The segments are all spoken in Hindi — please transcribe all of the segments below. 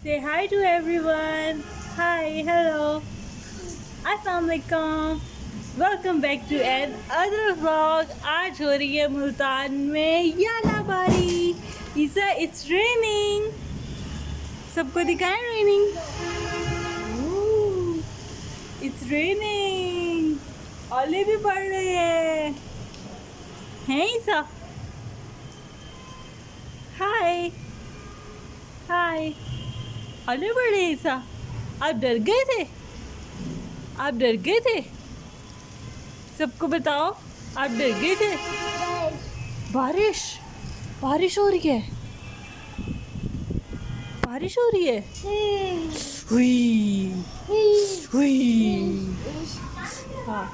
Say hi to everyone. Hi, hello. Assalamualaikum. Welcome back to another vlog. आज हो रही है मुल्तान में यालाबारी. ईसा, it's raining. सबको दिखाएं raining. Ooh, it's raining. ओले भी पड़ रहे हैं. हैं ईसा? Hi. Hi. ओले पड़ रहे हैं ईसा. आप डर गए थे? आप डर गए थे? सबको बताओ, आप डर गए थे? बारिश बारिश हो रही है. बारिश हो रही है. हुई हुई. हाँ.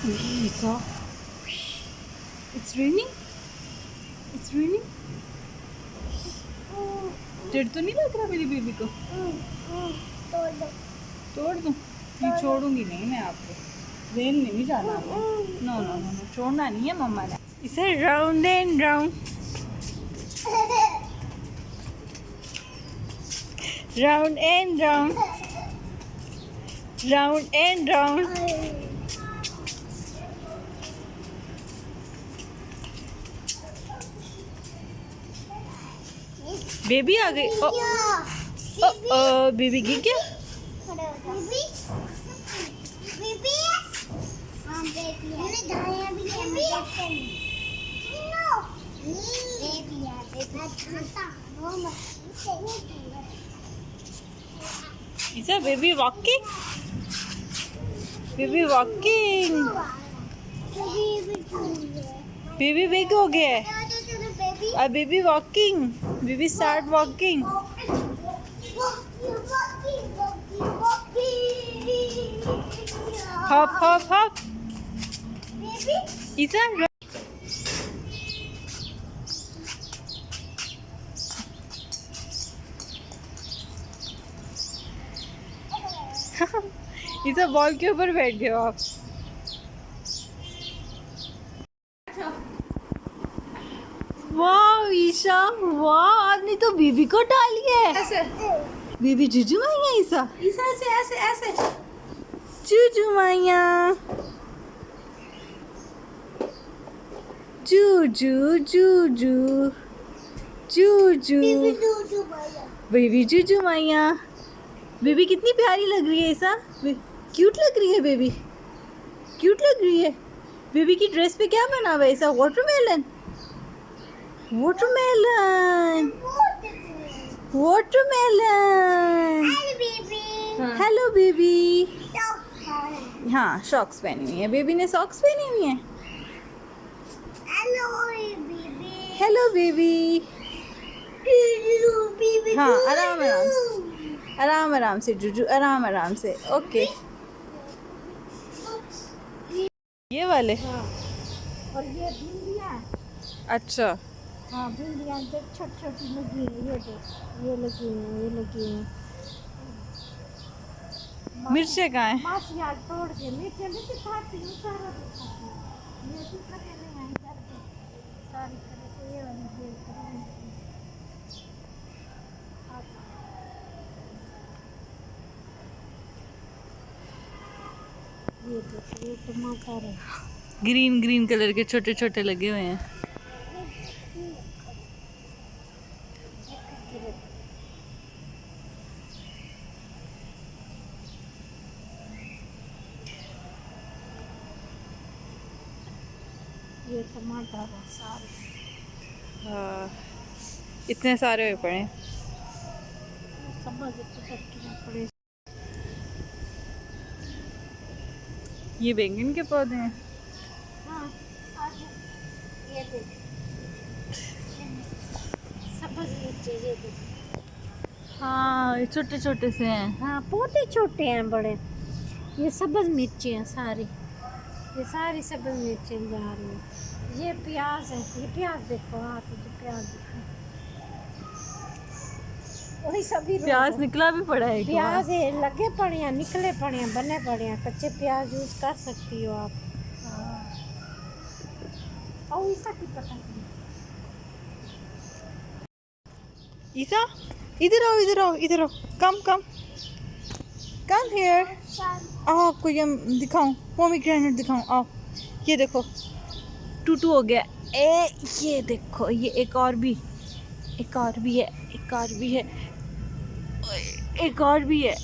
Lisa, it's raining. It's raining. डर तो नहीं लग रहा मेरी बेबी को? तोड़ दूँ? नहीं, छोड़ूंगी नहीं मैं आपको. रेन में नहीं जाना आपको. नो नो नो नो, छोड़ना नहीं है मम्मा ने. इसे round and round, round and round, round and round. Baby आ गई. ओ बेबी गिर गया. Isa, baby walking. Baby walking. Baby big हो गया है. A baby walking. Baby start walking. Hop hop hop. Isa. इसे बॉल के ऊपर बैठ गए हो आप. वाह ईशा, वाह, आपने तो बीबी को डाल लिया है. ऐसे बीबी जुजू माइया. ईसा ईसा ऐसे ऐसे ऐसे जुजू माइया. जुजू जुजू जुजू बेबी जुजू माइया. बेबी कितनी प्यारी लग रही है. ईसा क्यूट लग रही है. बेबी क्यूट लग रही है. बेबी की ड्रेस पे क्या बना हुआ है? Is a watermelon. Watermelon. Watermelon. Hello baby. हाँ, सॉक्स पहनी हुई है. बेबी ने सॉक्स पहनी हुई है. Hello baby. हाँ, आराम आराम से, आराम आराम से जुजू, आराम आराम से. ओके. ये वाले. हाँ. और ये भिंडियाँ. अच्छा. हाँ, भिंडियाँ जो छोटी छोटी लगी है. ये लगी है, ये लगी है. मिर्चे कहाँ है? मासी आज तोड़ के मिर्चे नहीं खाती हूँ. सारा खाती हूँ. ये भी खाते नहीं हैं इधर के सारी तरह. ये वाली ये टमाटर है. ग्रीन ग्रीन कलर के छोटे छोटे लगे हुए हैं. ये टमाटर है सारे. हाँ, इतने सारे हुए पड़े. पड़े. ये बैंगन के पौधे हैं. हाँ, ये देख. सब्ज़ मिर्ची ये देख. हाँ, ये छोटे छोटे से हैं. हाँ, पौधे छोटे हैं बड़े. ये सब्ज़ मिर्ची हैं सारी, ये सारी सब्ज़ मिर्चें जा रही हैं। ये प्याज है, ये प्याज देखो, हाँ तुझे प्याज दिखा, वही सभी प्याज निकला भी पड़ा है एक बार। प्याज है, लगे पड़े हैं, निकले पड़े हैं, बने पड़े हैं, कच्चे प्याज यूज़ कर सकती हो आप। और इसका की पता नहीं। ईसा इधर आओ, इधर आओ, इधर आओ, कम कम कम हियर। आओ आपको ये दिखाऊं, पोमीग्रेनेट दिखाऊं, आओ। ये देखो टूटू हो गया। ये देखो, ये एक और भी है, एक और भी है, एक और भी है।